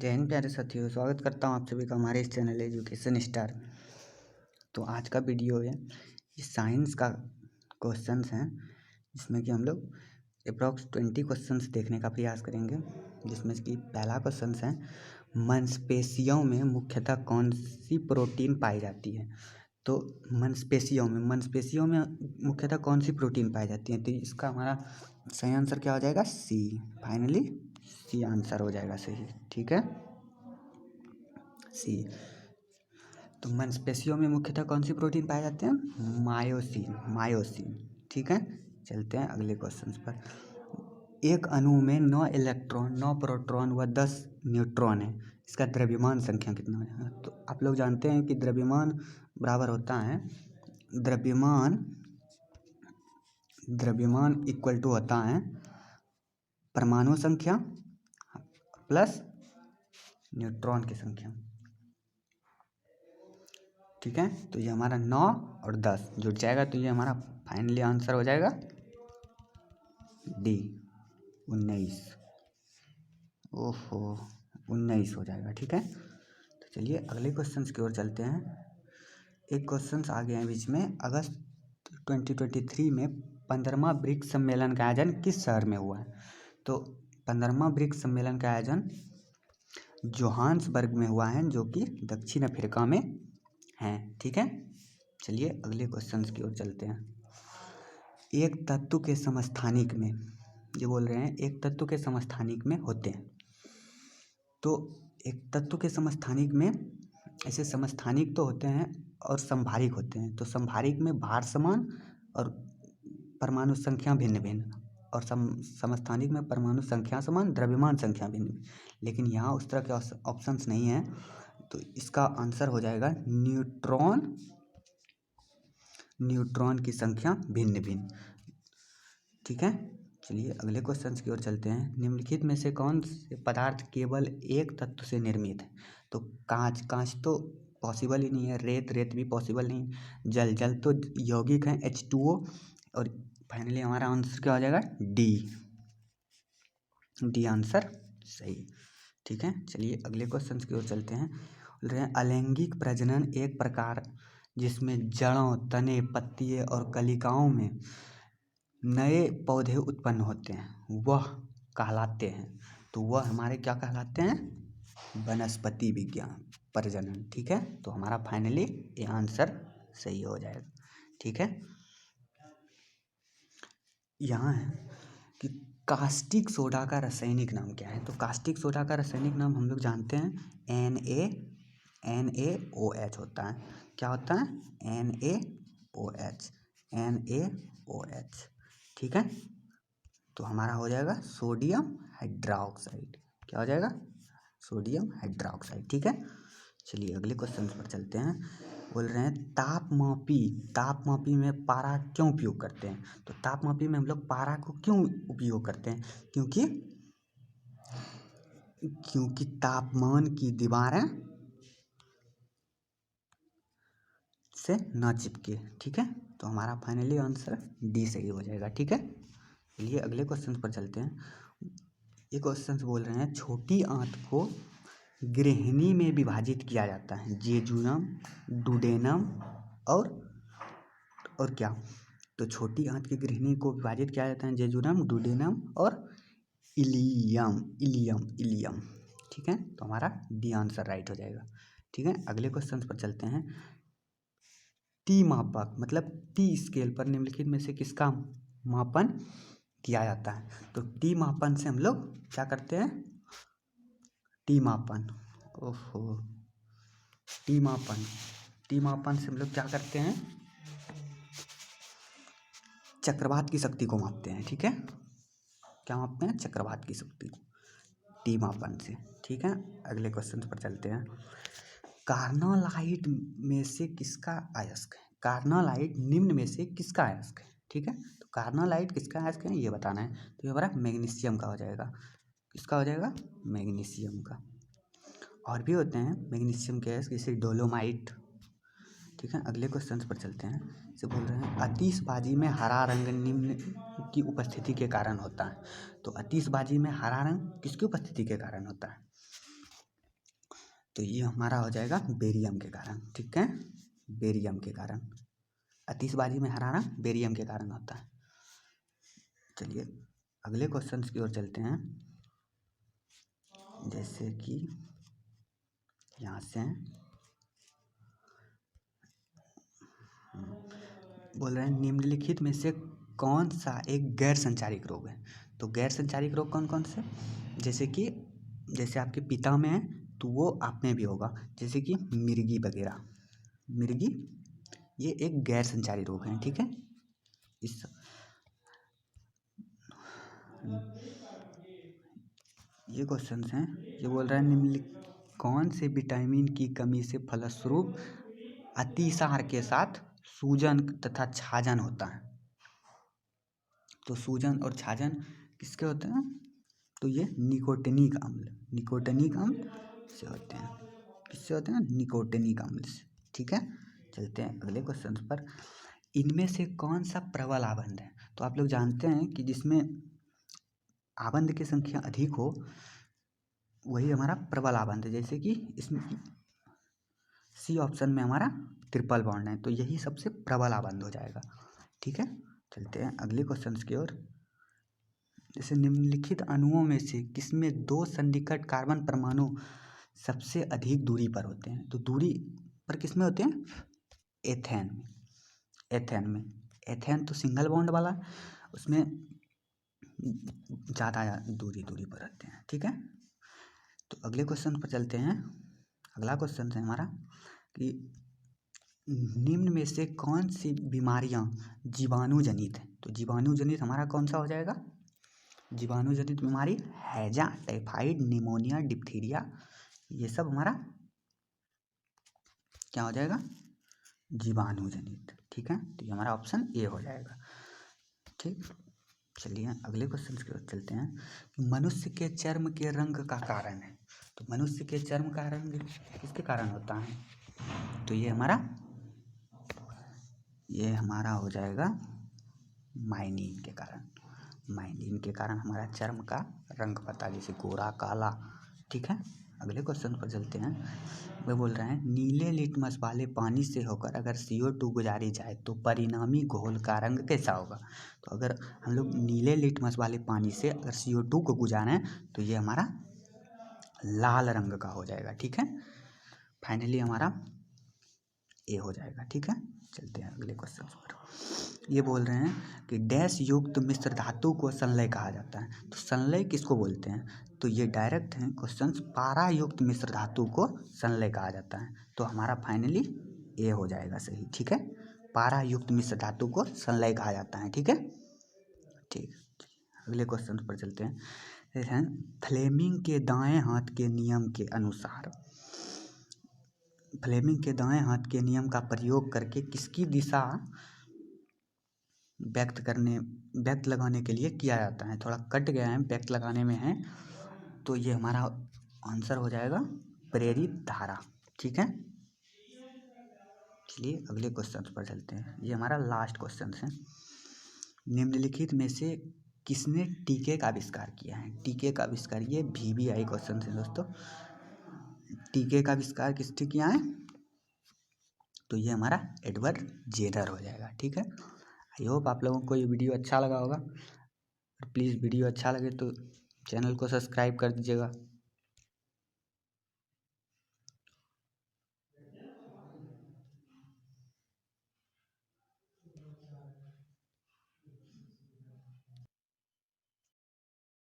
जय हिंद प्यारे साथियों, स्वागत करता हूँ आप सभी का हमारे इस चैनल एजुकेशन स्टार में। तो आज का वीडियो है ये साइंस का क्वेश्चंस हैं, जिसमें कि हम लोग अप्रॉक्स 20 क्वेश्चंस देखने का प्रयास करेंगे। जिसमें कि पहला क्वेश्चन है, मांसपेशियों में मुख्यतः कौन सी प्रोटीन पाई जाती है। तो मांसपेशियों में मुख्यतः कौन सी प्रोटीन पाई जाती है। तो इसका हमारा सही आंसर क्या हो जाएगा, सी। फाइनली सी आंसर हो जाएगा सही, ठीक है, सी। तो मांसपेशियों में मुख्यतः कौन सी प्रोटीन पाए जाते हैं, मायोसिन, ठीक है। चलते हैं अगले क्वेश्चन पर। एक अणु में 9 इलेक्ट्रॉन, 9 प्रोटॉन व 10 न्यूट्रॉन है, इसका द्रव्यमान संख्या कितना है। तो आप लोग जानते हैं कि द्रव्यमान बराबर होता है, द्रव्यमान इक्वल टू होता है परमाणु संख्या प्लस न्यूट्रॉन की संख्या, ठीक है। तो ये हमारा 9 और 10 जुड़ जाएगा, तो ये हमारा फाइनली आंसर हो जाएगा डी, 19। ओहो, 19 हो जाएगा, ठीक है। तो चलिए अगले क्वेश्चन की ओर चलते हैं। एक क्वेश्चन आ गया है बीच में, अगस्त 2023 में 15वां ब्रिक्स सम्मेलन का आयोजन किस शहर में हुआ है। तो 15वां ब्रिक्स सम्मेलन का आयोजन जोहान्सबर्ग में हुआ है, जो कि दक्षिण अफ्रीका में है, ठीक है। चलिए अगले क्वेश्चन की ओर चलते हैं। एक तत्व के समस्थानिक में, ये बोल रहे हैं एक तत्व के समस्थानिक में होते हैं। तो एक तत्व के समस्थानिक में ऐसे समस्थानिक तो होते हैं और संभारिक होते हैं। तो संभारिक में भार समान और परमाणु संख्या भिन्न भिन्न, और समस्थानिक में परमाणु संख्या समान, द्रव्यमान संख्या भिन्न। लेकिन यहाँ उस तरह के ऑप्शंस नहीं है, तो इसका आंसर हो जाएगा न्यूट्रॉन की संख्या भिन्न भिन्न, ठीक है। चलिए अगले क्वेश्चन की ओर चलते हैं। निम्नलिखित में से कौन से पदार्थ केवल एक तत्व से निर्मित है। तो कांच तो पॉसिबल ही नहीं है, रेत भी पॉसिबल नहीं, जल तो यौगिक है H2O, और फाइनली हमारा आंसर क्या हो जाएगा, डी आंसर सही, ठीक है। चलिए अगले क्वेश्चन की ओर चलते हैं। बोल रहे हैं अलैंगिक प्रजनन एक प्रकार जिसमें जड़ों, तने, पत्तियों और कलिकाओं में नए पौधे उत्पन्न होते हैं वह कहलाते हैं। तो वह हमारे क्या कहलाते हैं, वनस्पति विज्ञान प्रजनन, ठीक है। तो हमारा फाइनली ये आंसर सही हो जाएगा, ठीक है। यहाँ है कि कास्टिक सोडा का रासायनिक नाम क्या है। तो कास्टिक सोडा का रासायनिक नाम हम लोग जानते हैं NaOH होता है। क्या होता है, NaOH, ठीक है। तो हमारा हो जाएगा सोडियम हाइड्रोक्साइड, क्या हो जाएगा, सोडियम हाइड्रोक्साइड, ठीक है। चलिए अगले क्वेश्चन पर चलते हैं। बोल रहे हैं तापमापी में पारा क्यों उपयोग करते हैं। तो तापमापी में हम लोग पारा को क्यों उपयोग करते हैं, क्योंकि तापमान की दीवारें से न चिपके, ठीक है। तो हमारा फाइनली आंसर डी सही हो जाएगा, ठीक है। चलिए अगले क्वेश्चन पर चलते हैं। ये क्वेश्चन बोल रहे हैं छोटी आंत को गृहिणी में विभाजित किया जाता है, जेजुनम, डुडेनम और क्या। तो छोटी आंत की गृहिणी को विभाजित किया जाता है जेजुनम, डुडेनम और इलियम, ठीक है। तो हमारा डी आंसर राइट हो जाएगा, ठीक है। अगले क्वेश्चन पर चलते हैं। टी मापक मतलब टी स्केल पर निम्नलिखित में से किसका मापन किया जाता है। तो टी मापन से हम लोग क्या करते हैं, टी मापन से हम लोग क्या करते हैं, चक्रवात की शक्ति को मापते हैं, ठीक है। क्या मापते हैं, चक्रवात की शक्ति को टी मापन से, ठीक है। अगले क्वेश्चन पर चलते हैं। कार्नोलाइट में से किसका अयस्क है। कार्नोलाइट निम्न में से किसका अयस्क है, ठीक है। तो कार्नोलाइट किसका अयस्क है ये बताना है। तो ये हमारा मैग्नीशियम का हो जाएगा, किसका हो जाएगा, मैग्नीशियम का। और भी होते हैं मैग्नीशियम के अयस्क, जैसे डोलोमाइट, ठीक है। अगले क्वेश्चन पर चलते हैं। इसे बोल रहे हैं आतिशबाजी में हरा रंग निम्न की उपस्थिति के कारण होता है। तो आतिशबाजी में हरा रंग किसकी उपस्थिति के कारण होता है। तो ये हमारा हो जाएगा बेरियम के कारण, ठीक है, बेरियम के कारण। आतिशबाजी में हराना बेरियम के कारण होता है। चलिए अगले क्वेश्चन की ओर चलते हैं। जैसे कि यहाँ से बोल रहे हैं निम्नलिखित में से कौन सा एक गैर संचारिक रोग है। तो गैर संचारिक रोग कौन कौन से, जैसे आपके पिता में है तो वो आप में भी होगा, जैसे कि मिर्गी वगैरह। मिर्गी ये एक गैर संचारी रोग है, ठीक है। इस ये क्वेश्चन हैं, ये बोल रहा है निम्नलिखित कौन से विटामिन की कमी से फलस्वरूप अतिसार के साथ सूजन तथा छाजन होता है। तो सूजन और छाजन किसके होते हैं, तो ये निकोटिनिक अम्ल से होते हैं। किससे होते हैं, निकोटिनिक अम्ल से, ठीक है। चलते हैं अगले क्वेश्चन पर। इनमें से कौन सा प्रबल आबंध है। तो आप लोग जानते हैं कि जिसमें आबंध की संख्या अधिक हो वही हमारा प्रबल आबंध है। जैसे कि इसमें सी ऑप्शन में हमारा ट्रिपल बॉन्ड है, तो यही सबसे प्रबल आबंध हो जाएगा, ठीक है। चलते हैं अगले क्वेश्चन की ओर। जैसे निम्नलिखित अणुओं में से किसमें 2 सन्निकट कार्बन परमाणु सबसे अधिक दूरी पर होते हैं। तो दूरी पर किसमें होते हैं, एथेन में। एथेन तो सिंगल बॉन्ड वाला, उसमें ज़्यादा दूरी पर रहते हैं, ठीक है। तो अगले क्वेश्चन पर चलते हैं। अगला क्वेश्चन है हमारा कि निम्न में से कौन सी बीमारियां जीवाणु जनित है। तो जीवाणु जनित हमारा कौन सा हो जाएगा, जीवाणु जनित बीमारी हैजा, टाइफाइड, निमोनिया, डिप्थीरिया, ये सब हमारा क्या हो जाएगा, जीवाणु जनित, ठीक है। तो ये हमारा ऑप्शन ए हो जाएगा, ठीक। चलिए अगले क्वेश्चन की ओर चलते हैं कि मनुष्य के चर्म के रंग का कारण है। तो मनुष्य के चर्म का रंग किसके कारण होता है, तो ये हमारा हो जाएगा माइनिन के कारण। माइनिन के कारण हमारा चर्म का रंग पता, जैसे गोरा, काला, ठीक है। अगले क्वेश्चन पर चलते हैं। वे बोल रहे हैं नीले लिटमस वाले पानी से होकर अगर CO2 गुजारी जाए तो परिणामी घोल का रंग कैसा होगा। तो अगर हम लोग नीले लिटमस वाले पानी से अगर CO2 को गुजारें तो ये हमारा लाल रंग का हो जाएगा, ठीक है। फाइनली हमारा ए हो जाएगा, ठीक है। चलते हैं अगले क्वेश्चन पर। ये बोल रहे हैं कि डैश युक्त मिश्र धातु को संलय कहा जाता है। तो संलय किसको बोलते हैं, तो ये डायरेक्ट हैं क्वेश्चन। पारा युक्त मिश्र धातु को संलय कहा जाता है, तो हमारा फाइनली ए हो जाएगा सही, ठीक है। पारा युक्त मिश्र धातु को संलय कहा जाता है, ठीक है, ठीक। अगले क्वेश्चन पर चलते हैं। फ्लेमिंग के दाएं हाथ के नियम के अनुसार, फ्लेमिंग के दाएं हाथ के नियम का प्रयोग करके किसकी दिशा व्यक्त लगाने के लिए किया जाता है। थोड़ा कट गया है, व्यक्त लगाने में है, तो ये हमारा आंसर हो जाएगा प्रेरित धारा, ठीक है। चलिए अगले क्वेश्चन पर चलते हैं। ये हमारा लास्ट क्वेश्चन है। निम्नलिखित में से किसने टीके का आविष्कार किया है। टीके का आविष्कार, ये VBI क्वेश्चन है दोस्तों। टीके का आविष्कार किसने किया है, तो ये हमारा एडवर्ड जेनर हो जाएगा, ठीक है। आई होप आप लोगों को ये वीडियो अच्छा लगा होगा। प्लीज़ वीडियो अच्छा लगे तो चैनल को सब्सक्राइब कर दीजिएगा।